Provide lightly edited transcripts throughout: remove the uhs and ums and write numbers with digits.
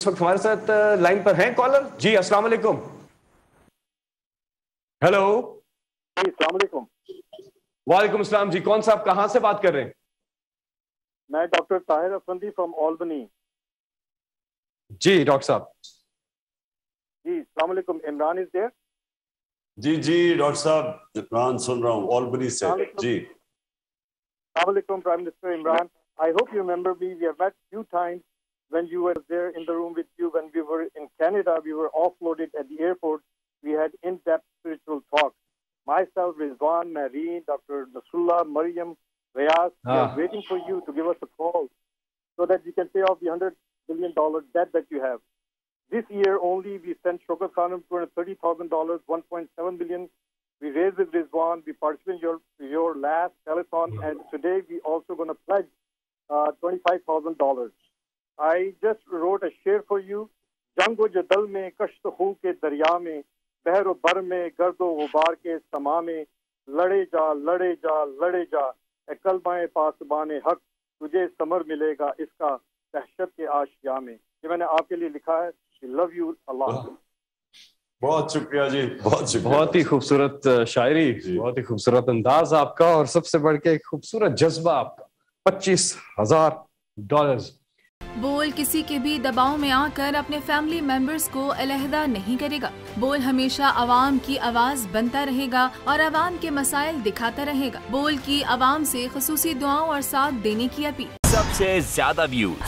इस वक्त हमारे साथ लाइन पर हैं कॉलर जी। अस्सलाम वालेकुम। हेलो जी, अस्सलाम वालेकुम। वालेकुम अस्सलाम जी। कौन साहब कहां से बात कर रहे हैं? मैं doctor Tahir Afandi from Albany. जी डॉक्टर साहब। जी, अस्सलाम वालेकुम। Imran is there? जी जी डॉक्टर साहब, इमरान सुन रहा हूँ ऑल्बनी से जी। अस्सलाम वालेकुम prime minister Imran. I hope you remember me. We have met few times when you were there in the room with you when we were in Canada. We were offloaded at the airport. We had in-depth spiritual talks. Myself, Rizwan, Marine, Dr. Nasrullah, Mariam, Rayaz, we are waiting for you to give us a call so that we can pay off the $100 billion debt that you have. This year only, we sent Shokar Khanum $230,000, $1.7 billion. We raised with Rizwan. We participated in your last telethon, and today we also going to pledge $25,000. I just wrote a share for you. Jango jadal mein kasht ho ke darya mein behro bar mein gardo ghubar ke sama mein lade ja lade ja lade ja e kalbae pasbane haq tujhe samar milega iska dahshat ke Asia में। ये मैंने आपके लिए लिखा है। Love you अल्लाह। बहुत शुक्रिया जी, बहुत शुक्रिया। बहुत ही खूबसूरत शायरी, बहुत ही खूबसूरत अंदाज आपका, और सबसे बढ़ के एक खूबसूरत जज्बा आपका। $25,000। बोल किसी के भी दबाव में आकर अपने फैमिली मेंबर्स को अलहदा नहीं करेगा। बोल हमेशा आवाम की आवाज बनता रहेगा और आवाम के मसाइल दिखाता रहेगा। बोल की आवाम से खुसूसी दुआओं और साथ देने की अपील। सबसे ज्यादा व्यूज,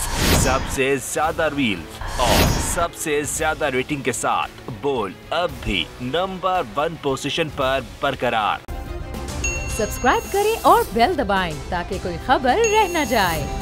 सबसे ज्यादा रील्स और सबसे ज्यादा रेटिंग के साथ बोल अब भी नंबर 1 पोजीशन पर बरकरार। सब्सक्राइब करें और बेल दबाएं ताकि कोई खबर रह न जाए।